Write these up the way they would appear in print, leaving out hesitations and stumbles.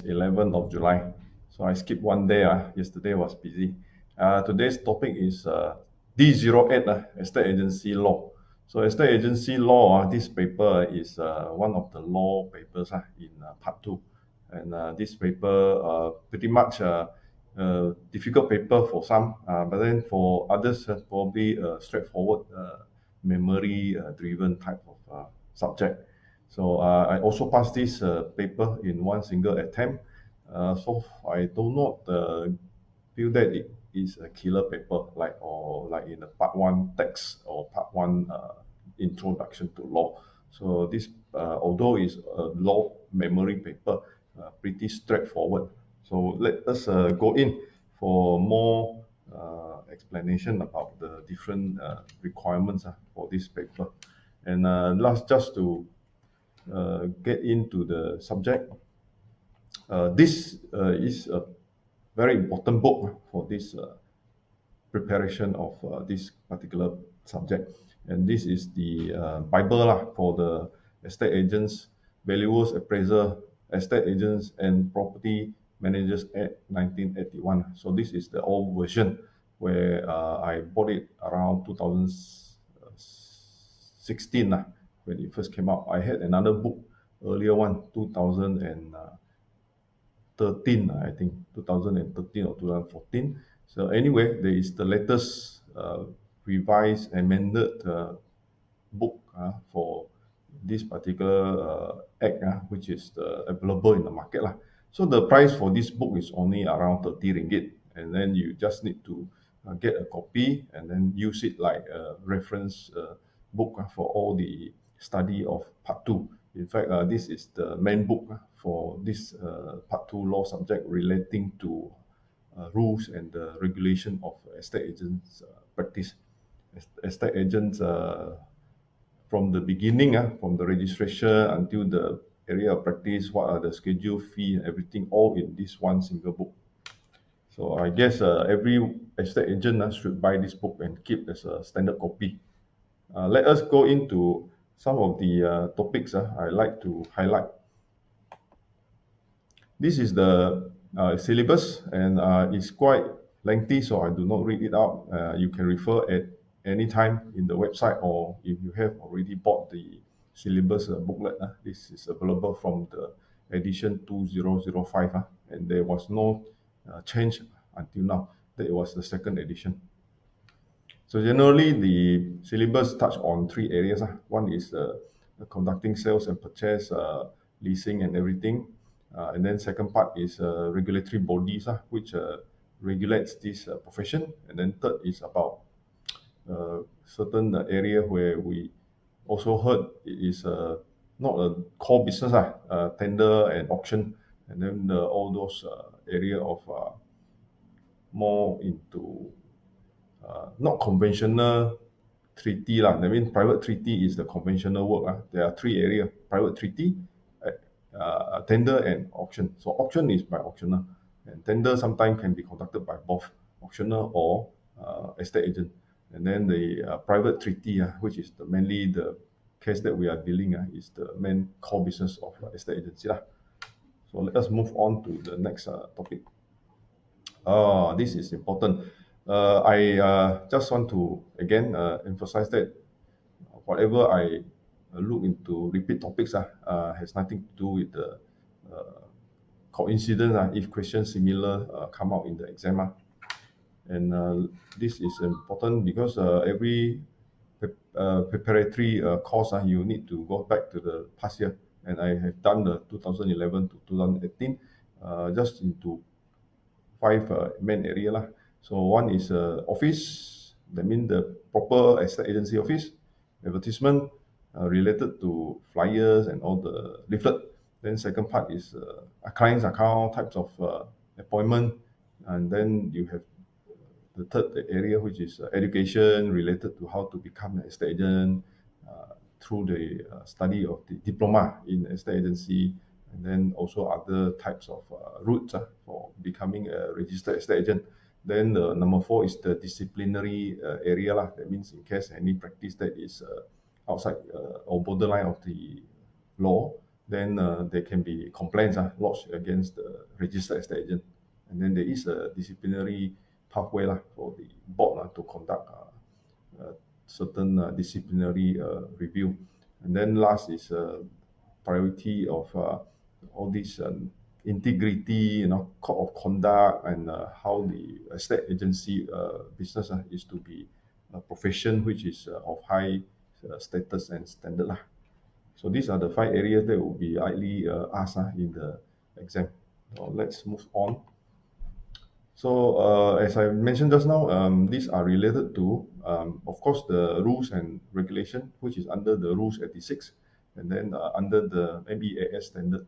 11th of July. So I skipped one day. Yesterday was busy. Today's topic is D08, Estate Agency Law. So Estate Agency Law, this paper is one of the law papers in part 2. And this paper pretty much difficult paper for some, but then for others, probably a straightforward memory-driven type of subject. So I also passed this paper in one single attempt. So I do not feel that it is a killer paper like in the part 1 text or part 1 introduction to law. So this, although it's a law memory paper, pretty straightforward. So let us go in for more explanation about the different requirements for this paper. And last, just to get into the subject, this is a very important book for this preparation of this particular subject. And this is the Bible for the estate agents, valuers, appraiser, estate agents, and property managers Act 1981. So this is the old version where I bought it around 2016 when it first came out. I had another book, earlier one, 2013, I think, 2013 or 2014. So anyway, there is the latest revised, amended book for this particular act, which is available in the market. So the price for this book is only around 30 ringgit. And then you just need to get a copy and then use it like a reference book for all the study of part 2. In fact, this is the main book for this part 2 law subject relating to rules and the regulation of estate agents practice. Estate agents from the beginning, from the registration until the area of practice, what are the schedule fee and everything, all in this one single book. So I guess every estate agent should buy this book and keep as a standard copy. Let us go into some of the topics I like to highlight. This is the syllabus, and it's quite lengthy, so I do not read it out. You can refer at any time in the website, or if you have already bought the syllabus booklet, this is available from the edition 2005, and there was no change until now. That was the second edition. So generally, the syllabus touch on 3 areas. One is conducting sales and purchase, leasing and everything. And then second part is regulatory bodies, which regulates this profession. And then third is about certain area where we also heard it is not a core business, tender and auction. And then all those area of more into not conventional treaty. That means private treaty is the conventional work. There are 3 areas: private treaty, tender, and auction. So auction is by auctioneer, and tender sometimes can be conducted by both auctioneer or estate agent. And then the private treaty, which is mainly the case that we are dealing, is the main core business of estate agency. So let us move on to the next topic. This is important. I just want to again emphasize that whatever I look into repeat topics has nothing to do with the coincidence if questions similar come out in the exam. And this is important because every preparatory course you need to go back to the past year, and I have done the 2011 to 2018 just into 5 main area. So one is office, that means the proper estate agency office, advertisement related to flyers and all the leaflet. Then second part is client's account, types of appointment, and then you have the third area, which is education related to how to become an estate agent through the study of the diploma in estate agency, and then also other types of routes for becoming a registered estate agent. Then number 4 is the disciplinary area. That means in case any practice that is outside or borderline of the law, then there can be complaints lodged against the registered estate agent. And then there is a disciplinary pathway for the board to conduct certain disciplinary review. And then last is priority of all these integrity, code of conduct, and how the estate agency business is to be a profession which is of high status and standard lah. So these are the 5 areas that will be likely asked in the exam. So let's move on. So as I mentioned just now, these are related to, of course, the rules and regulation, which is under the Rules 86, and then under the MEAS standard,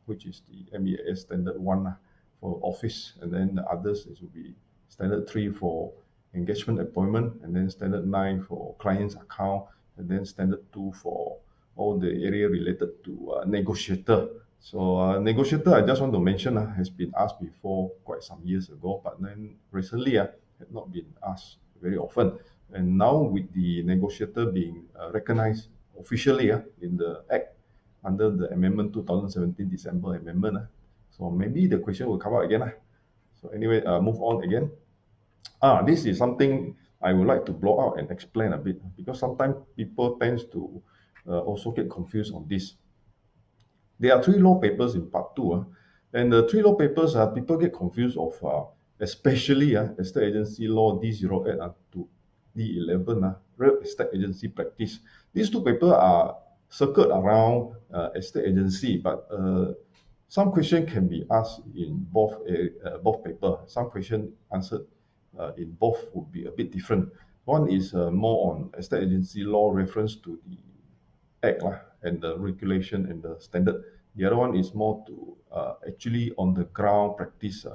which is the MEAS standard 1 for office, and then the others it will be standard 3 for engagement appointment, and then standard 9 for client's account, and then standard 2 for all the area related to negotiator. So negotiator, I just want to mention, has been asked before quite some years ago, but then recently had not been asked very often. And now with the negotiator being recognized officially in the Act under the Amendment 2017 December Amendment, so maybe the question will come out again. So anyway, move on again. This is something I would like to blow out and explain a bit, because sometimes people tend to also get confused on this. There are 3 law papers in part 2, and the 3 law papers, people get confused of, especially Estate Agency Law D08 to D11, Real Estate Agency Practice. These 2 papers are circled around estate agency, but some question can be asked in both paper. Some question answered in both would be a bit different. One is more on estate agency law reference to the Act and the regulation and the standard. The other one is more to actually on the ground practice,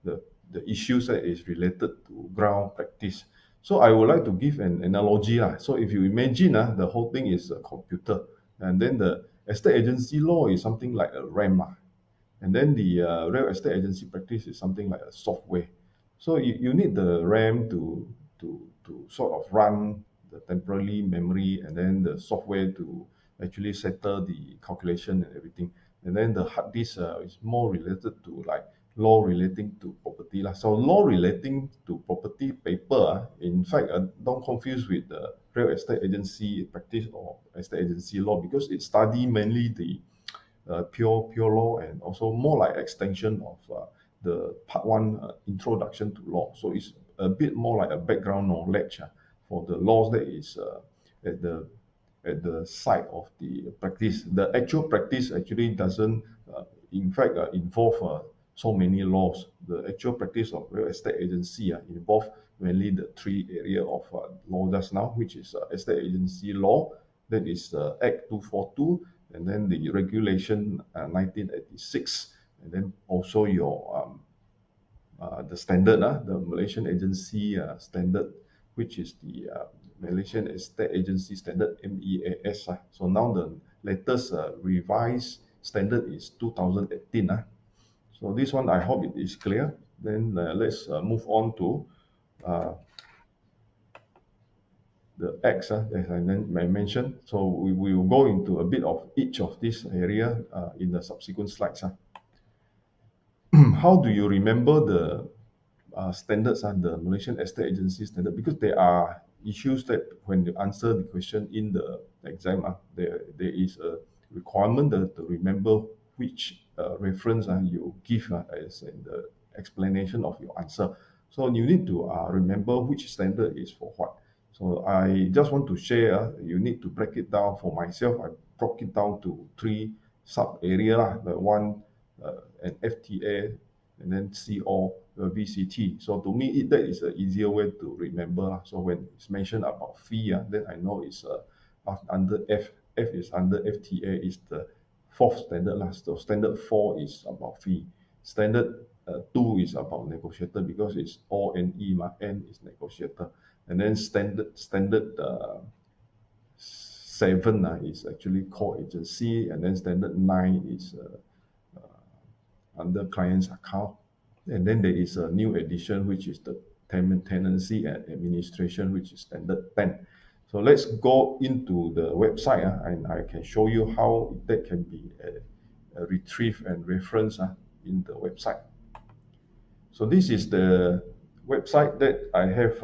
the issues that is related to ground practice. So I would like to give an analogy. So if you imagine the whole thing is a computer, and then the estate agency law is something like a RAM, and then the real estate agency practice is something like a software. So you need the RAM to sort of run the temporary memory, and then the software to actually settle the calculation and everything. And then the hard disk is more related to like law relating to property. So law relating to property paper, in fact, don't confuse with the real estate agency practice or estate agency law, because it study mainly the pure law, and also more like extension of the part 1 introduction to law. So it's a bit more like a background knowledge for the laws that is at the side of the practice. The actual practice actually doesn't, in fact, involve so many laws. The actual practice of real estate agency involve mainly the 3 area of law just now, which is estate agency law, that is Act 242, and then the regulation 1986, and then also your the standard, the Malaysian Agency Standard, which is the Malaysian Estate Agency Standard, MEAS. So now the latest revised standard is 2018. So this one, I hope it is clear. Then let's move on to the Acts, as I mentioned. So we will go into a bit of each of these area in the subsequent slides. How do you remember the standards and the Malaysian Estate Agency Standard? Because there are issues that when you answer the question in the exam, there is a requirement to remember which reference you give as in the explanation of your answer. So you need to remember which standard is for what. So I just want to share, you need to break it down. For myself, I broke it down to 3 sub area. The one, an FTA, and then CO, VCT. So to me, that is an easier way to remember. So when it's mentioned about fee, then I know it's under F. F is under FTA, is the 4th standard. So standard 4 is about fee. Standard 2 is about negotiator, because it's O and E, N is negotiator. And then standard 7 is actually core agency, and then standard 9 is under client's account. And then there is a new addition, which is the tenancy and administration, which is standard 10. So let's go into the website and I can show you how that can be retrieved and referenced in the website. So this is the website that I have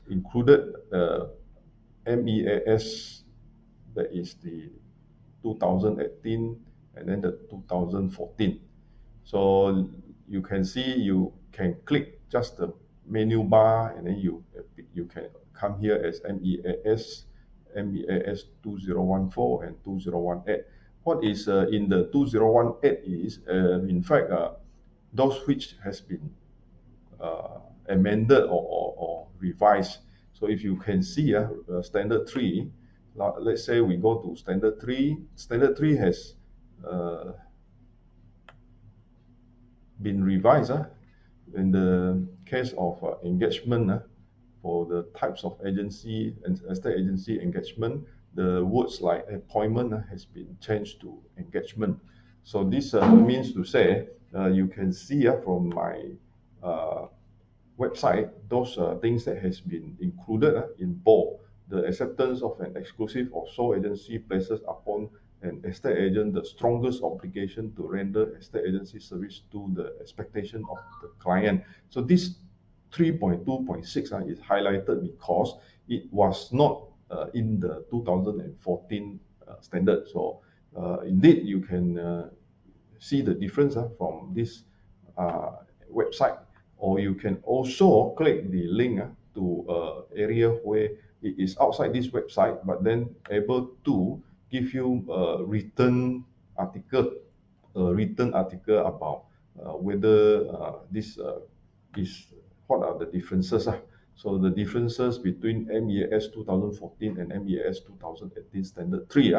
included MEAS, that is the 2018 and then the 2014. So you can see, you can click just the menu bar and then you can come here as MEAS 2014 and 2018. What is in the 2018 is in fact those which has been amended or revised. So if you can see standard 3, let's say we go to standard 3. Standard 3 has been revised in the case of engagement. For the types of agency and estate agency engagement, the words like appointment has been changed to engagement. So this means to say, you can see from my website those things that has been included in bold. The acceptance of an exclusive or sole agency places upon an estate agent the strongest obligation to render estate agency service to the expectation of the client. So this 3.2.6 is highlighted because it was not in the 2014 standard. So indeed you can see the difference from this website, or you can also click the link to area where it is outside this website, but then able to give you a written article about whether this is, what are the differences. So the differences between MEAS 2014 and MEAS 2018 standard 3,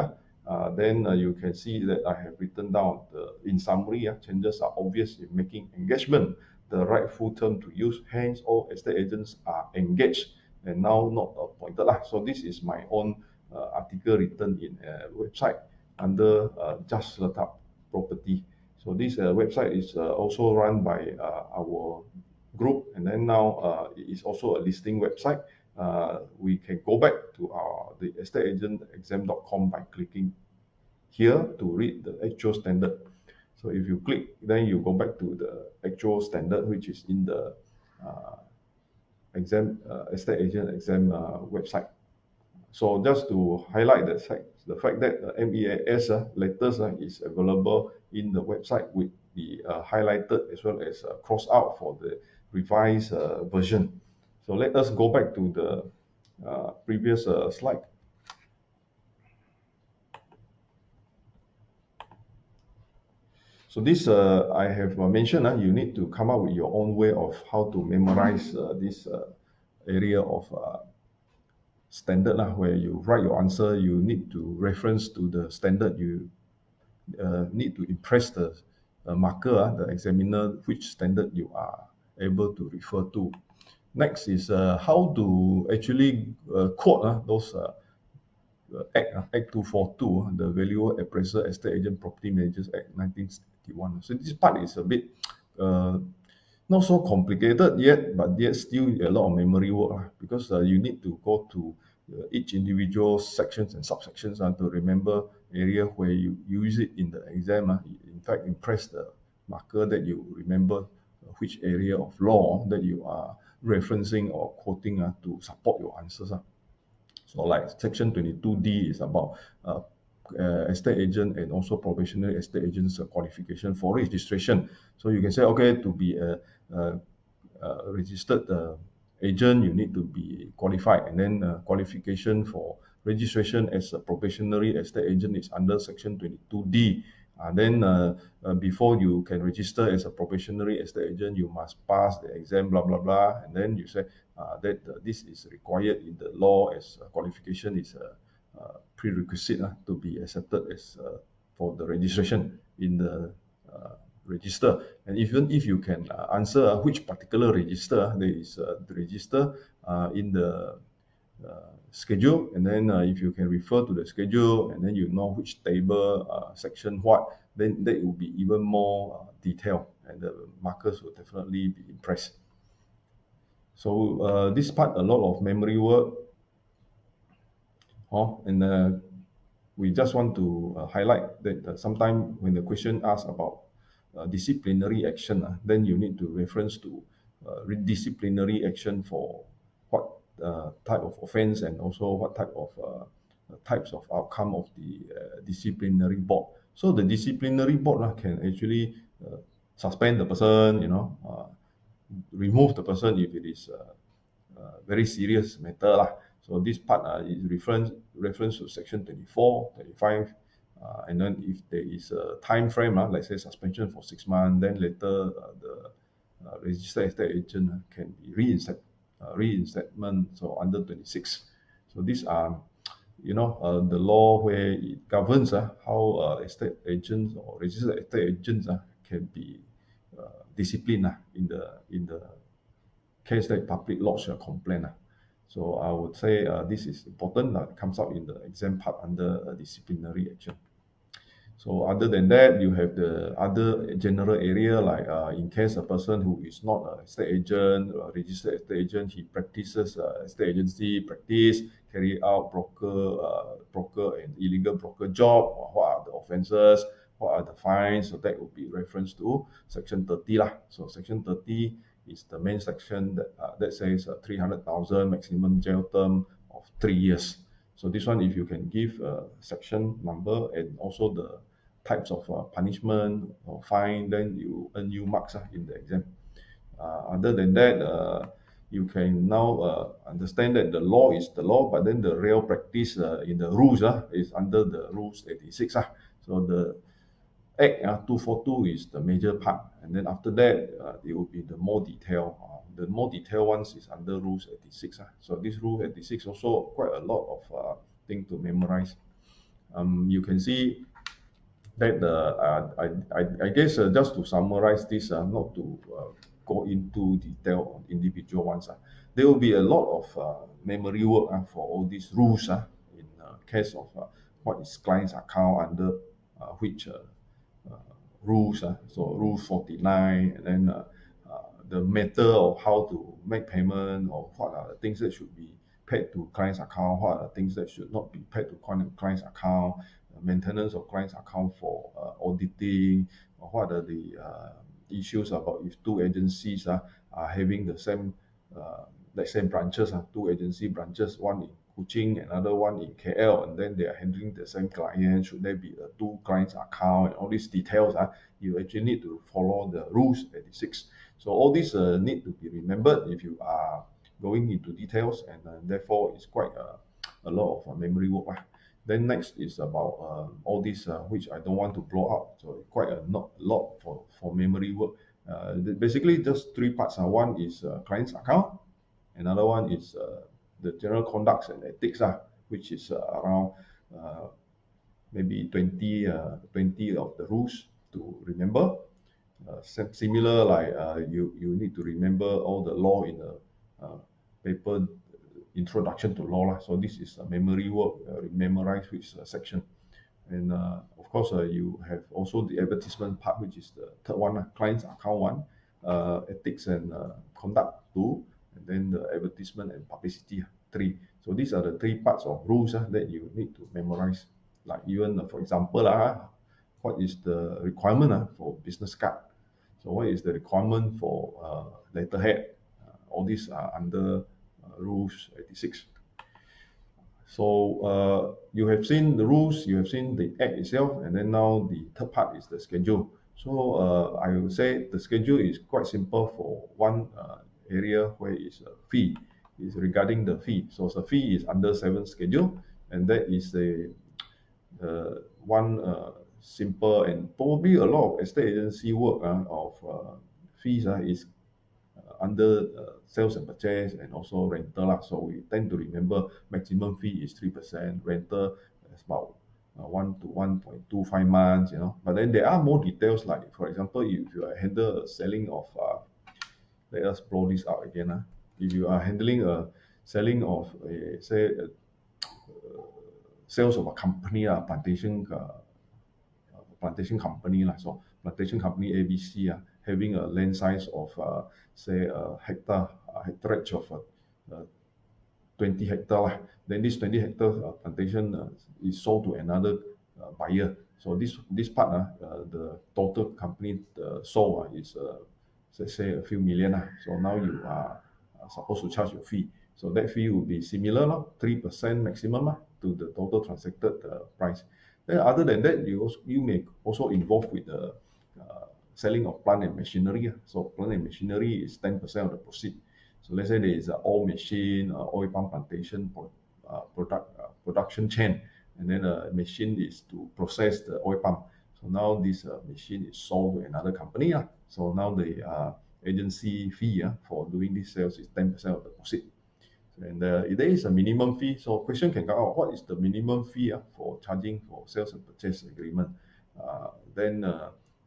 then you can see that I have written down in summary, changes are obvious in making engagement the rightful term to use, hence all estate agents are engaged and now not appointed. So this is my own article written in a website under Just Letak Property. So this website is also run by our group, and then now it is also a listing website. We can go back to the estateagentexam.com by clicking here to read the actual standard. So if you click, then you go back to the actual standard, which is in the estate agent exam website. So just to highlight the fact that MEAS letters is available in the website with the highlighted as well as crossed out for the revised version. So let us go back to the previous slide. So this I have mentioned, you need to come up with your own way of how to memorize this area of standard, where you write your answer. You need to reference to the standard. You need to impress the marker, the examiner, which standard you are able to refer to. Next is how to actually quote those Act 242, the Value Appraiser Estate Agent Property Managers Act 1961. So this part is a bit not so complicated yet, but yet still a lot of memory work, because you need to go to each individual sections and subsections to remember area where you use it in the exam. In fact, impress the marker that you remember which area of law that you are referencing or quoting to support your answers. So like section 22D is about estate agent and also probationary estate agent's qualification for registration. So you can say, okay, to be a registered agent, you need to be qualified, and then qualification for registration as a probationary estate agent is under section 22D. Then before you can register as a probationary estate agent, you must pass the exam, blah blah blah, and then you say that this is required in the law as qualification is a prerequisite to be accepted as for the registration in the register. And even if you can answer which particular register, there is the register in the schedule, and then if you can refer to the schedule and then you know which table, section what, then that will be even more detailed, and the markers will definitely be impressed. So this part, a lot of memory work, And we just want to highlight that sometimes when the question asks about disciplinary action, then you need to reference to disciplinary action for what type of offense and also what type of types of outcome of the disciplinary board. So the disciplinary board can actually suspend the person, remove the person if it is very serious matter lah. So this part is reference to section 24, 35, and then if there is a time frame, let's say suspension for 6 months, then later the registered estate agent can be reinstatement, so under 26. So these are the law where it governs how estate agents or registered estate agents can be disciplined in the case that public lodge a complaint. So I would say this is important. It comes out in the exam part under disciplinary action. So other than that, you have the other general area like in case a person who is not a estate agent, a registered estate agent, he practices estate agency practice, carry out broker and illegal broker job. What are the offences? What are the fines? So that would be reference to section 30 lah. So section 30 is the main section that says 300,000 maximum jail term of 3 years. So this one, if you can give a section number and also the types of punishment or fine, then you earn you marks in the exam. Other than that, you can now understand that the law is the law, but then the real practice in the rules is under the rules 86. So the Act 242 is the major part, and then after that it will be the more detailed. The more detailed ones is under rules 86. So this rule 86 also quite a lot of thing to memorize. You can see that I guess just to summarize this, not to go into detail on individual ones, there will be a lot of memory work for all these rules in case of what is client's account under which rules. So rule 49, and then the method of how to make payment, or what are the things that should be paid to client's account, what are the things that should not be paid to client's account, maintenance of client's account for auditing, or what are the issues about if two agencies are having the same, let's say branches, two agency branches, one in Kuching, another one in KL, and then they are handling the same client. Should there be a two clients account and all these details? You actually need to follow the rules 86. So all these need to be remembered if you are going into details, and therefore it's quite a lot of memory work. Then next is about all these which I don't want to blow up. So quite a lot for memory work. Basically just three parts. One is client's account, another one is the general conducts and ethics, which is around maybe 20 of the rules to remember. Similar like you need to remember all the law in the paper introduction to law. So this is a memory work, memorize which section. And of course, you have also the advertisement part, which is the third one, client's account one, ethics and conduct 2, and then the advertisement and publicity 3. So these are the 3 parts of rules that you need to memorize. Like even, for example, what is the requirement for business card? So what is the requirement for letterhead? All these are under rules 86. So you have seen the rules, you have seen the act itself, and then now the third part is the schedule. So I would say the schedule is quite simple for one area where is a fee, is regarding the fee. So the fee is under 7 schedule, and that is a one simple and probably a lot of estate agency work of fees is under sales and purchase and also rental. So we tend to remember maximum fee is 3%, rental is about 1 to 1.25 months, But then there are more details, like for example, if you are handle selling of, let us blow this out again. If you are handling a selling of sales of a company, plantation company, so plantation company ABC having a land size of say a hectarage of 20 hectare lah. Then this 20 hectare plantation is sold to another buyer. So this part the total company sold is let's say a few million lah. So now you are supposed to charge your fee. So that fee will be similar lah, 3% maximum lah, to the total transacted price. Then other than that, you may also involve with the selling of plant and machinery. So plant and machinery is 10% of the proceed. So let's say there is an oil machine, oil palm plantation production chain, and then a machine is to process the oil palm. So now this machine is sold to another company. So now the agency fee for doing this sales is 10% of the proceed. And there is a minimum fee. So question can come out, what is the minimum fee for charging for sales and purchase agreement? Then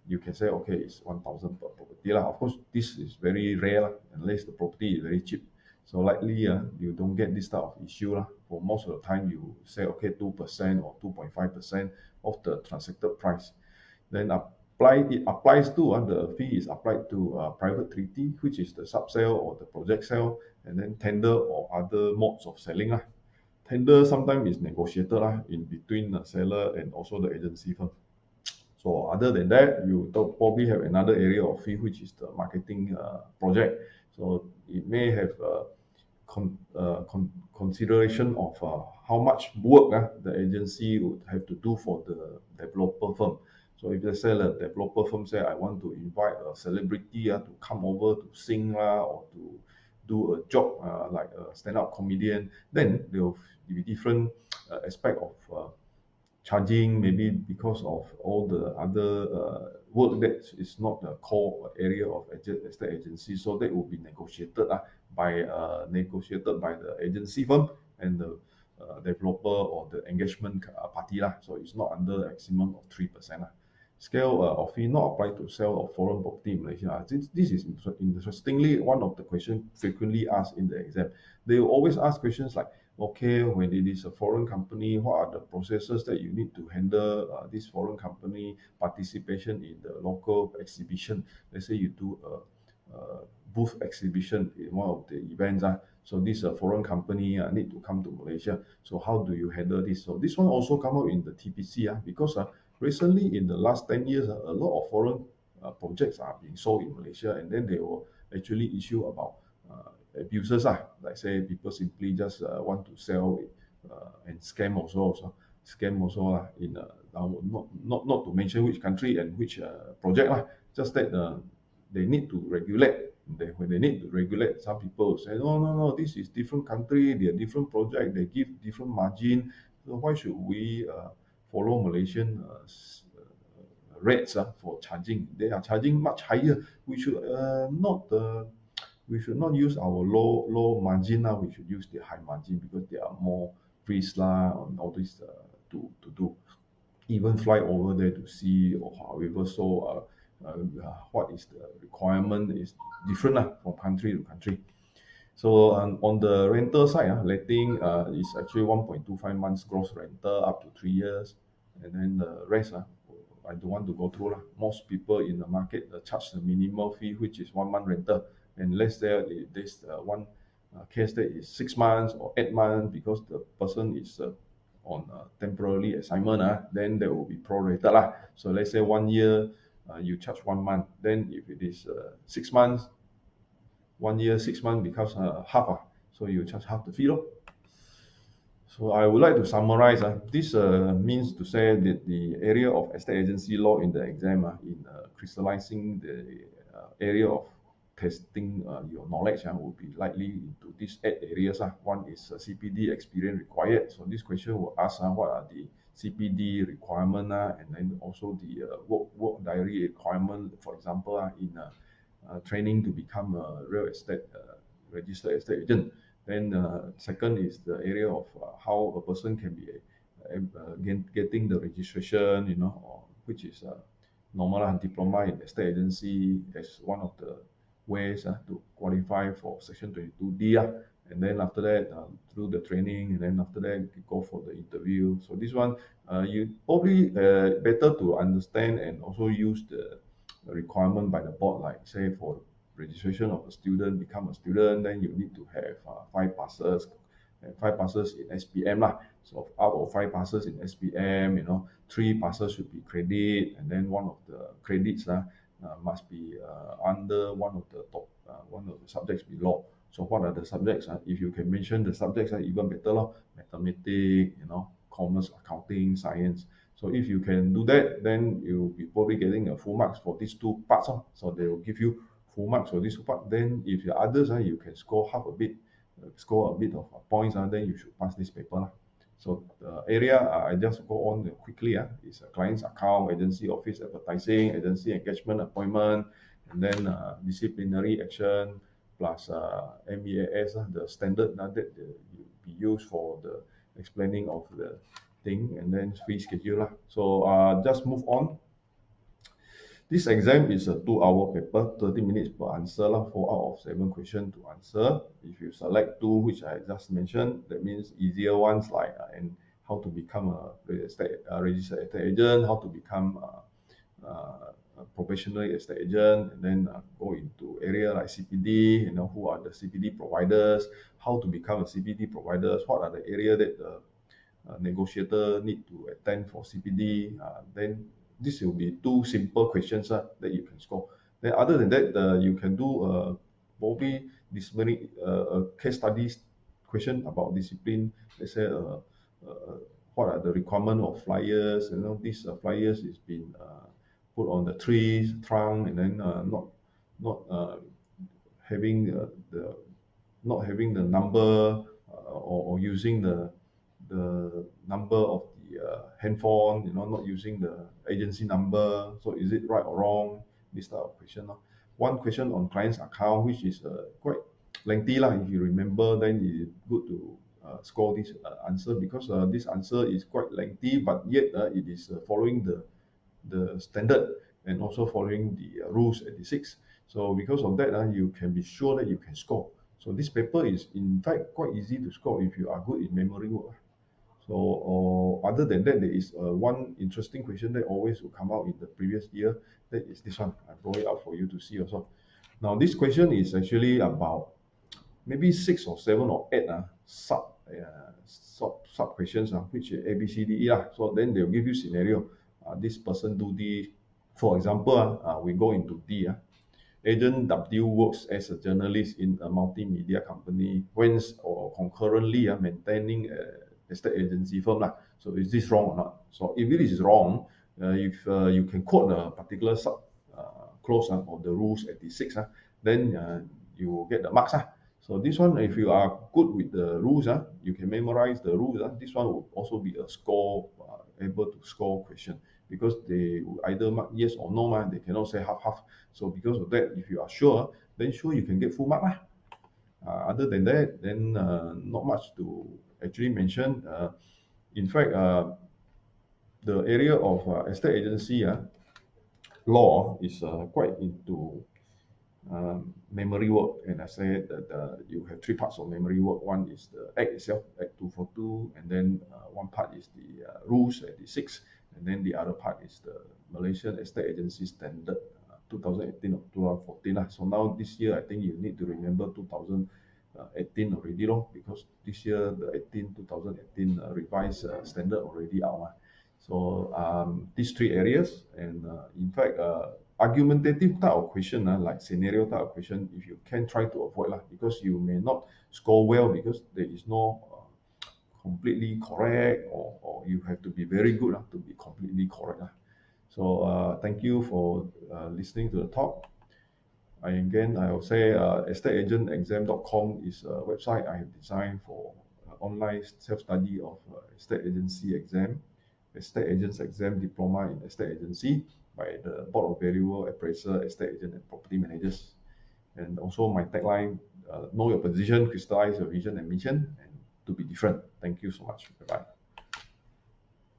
you can say, okay, it's 1,000 per property. Of course, this is very rare unless the property is very cheap. So likely you don't get this type of issue. For most of the time, you say, okay, 2% or 2.5% of the transacted price. Then it applies to the fee is applied to private treaty, which is the subsale or the project sale, and then tender or other modes of selling. Tender sometimes is negotiated in between the seller and also the agency firm. So other than that, you probably have another area of fee, which is the marketing project. So it may have consideration of how much work the agency would have to do for the developer firm. So if the seller, developer firm say, I want to invite a celebrity to come over to sing or to do a job like a stand-up comedian, then there will be different aspect of charging, maybe because of all the other work that is not the core area of estate agency. So that will be negotiated by the agency firm and the developer or the engagement party. So it's not under the maximum of 3%. Scale of fee not applied to sale of foreign property in Malaysia. This is interestingly one of the questions frequently asked in the exam. They will always ask questions like, okay, when it is a foreign company, what are the processes that you need to handle this foreign company participation in the local exhibition? Let's say you do a booth exhibition in one of the events. So this foreign company need to come to Malaysia. So how do you handle this? So this one also come out in the TPC because recently in the last 10 years, a lot of foreign projects are being sold in Malaysia, and then they will actually issue about abuses. Like say people simply just want to sell and scam also in not to mention which country and which project. Just that they need to regulate. When they need to regulate, some people say, no, this is different country, they are different project, they give different margin. So why should we follow Malaysian rates for charging? They are charging much higher. We should not use our low margin. We should use the high margin because there are more risks on all this to do. Even fly over there to see or however. So what is the requirement is different from country to country. So on the rental side, letting is actually 1.25 months gross rental up to 3 years, and then the rest I don't want to go through. Most people in the market charge the minimal fee, which is 1 month rental, unless there's one case that is 6 months or 8 months because the person is on temporary assignment. Then there will be prorated. So let's say 1 year you charge 1 month. Then if it is 6 months, 1 year 6 months becomes half. So you charge half the fee. So I would like to summarize. This means to say that the area of estate agency law in the exam in crystallizing the area of testing your knowledge will be likely into these 8 areas. One is CPD experience required. So this question will ask what are the CPD requirement and then also the work diary requirement. For example, in training to become a real estate registered estate agent. Then second is the area of how a person can be getting the registration, or which is normal diploma in estate agency as one of the ways to qualify for Section 22D. And then after that, through the training, and then after that, you go for the interview. So this one, you probably better to understand and also use the requirement by the board, like say for registration of a student, become a student, then you need to have 5 passes, and 5 passes in SPM lah. So out of 5 passes in SPM, 3 passes should be credit, and then one of the credits must be under one of the top one of the subjects below. So what are the subjects? If you can mention the subjects, even better lah. Mathematics, commerce, accounting, science. So if you can do that, then you'll be probably getting a full marks for these 2 parts. So they will give you full marks for this 2 parts. Then if the others, you can score score a bit of points, then you should pass this paper lah. So the area I just go on quickly is client's account, agency office advertising, agency engagement appointment, and then disciplinary action plus MEAS, the standard that will be used for the explaining of the thing, and then fee schedule lah. So just move on. This exam is a 2-hour paper, 30 minutes per answer lah, 4 out of 7 questions to answer. If you select 2, which I just mentioned, that means easier ones like and how to become a registered estate agent, how to become a professional estate agent, and then go into area like CPD, who are the CPD providers, how to become a CPD providers, what are the area that the negotiator need to attend for CPD, then this will be 2 simple questions that you can score. Then other than that, you can do probably disciplinary case studies question about discipline. Let's say what are the requirement of flyers? These flyers is been put on the trees trunk, and then not having the number or using the number of the handphone, not using the agency number. So is it right or wrong? This type of question. One question on client's account, which is quite lengthy lah. If you remember, then it's good to score this answer, because this answer is quite lengthy, but yet it is following the standard and also following the rules 86. So because of that, you can be sure that you can score. So this paper is in fact quite easy to score if you are good in memory work. So other than that, there is one interesting question that always will come out in the previous year. That is this one. I brought it out for you to see also. Now this question is actually about maybe 6 or 7 or 8 sub questions, which A, B, C, D, E lah. So then they'll give you scenario. This person do this. For example, we go into D. Agent W works as a journalist in a multimedia company, whence or concurrently maintaining a estate agency firm lah. So is this wrong or not? So if it is wrong, if you can quote a particular sub clause or the rules 86, then you will get the marks. So this one, if you are good with the rules, you can memorize the rules. This one will also be a score, able to score question, because they will either mark yes or no, they cannot say half. So because of that, if you are sure, then sure you can get full mark. Other than that, then not much to actually mention. In fact, the area of estate agency law is quite into memory work, and I said that you have 3 parts of memory work. One is the Act itself, Act 242, and then one part is the rules 86, and then the other part is the Malaysian Estate Agency Standard 2018 or 2014. So now this year, I think you need to remember 2018 already, because this year the 2018 revised standard already out. So these 3 areas, and in fact, argumentative type of question, like scenario type of question, if you can try to avoid, because you may not score well because there is no completely correct, or you have to be very good to be completely correct. So thank you for listening to the talk. I will say estateagentexam.com is a website I have designed for online self-study of estate agency exam, estate agents exam diploma in estate agency by the Board of Valuer, Appraiser, Estate Agent, and Property Managers. And also my tagline, know your position, crystallize your vision and mission, and to be different. Thank you so much. Bye-bye.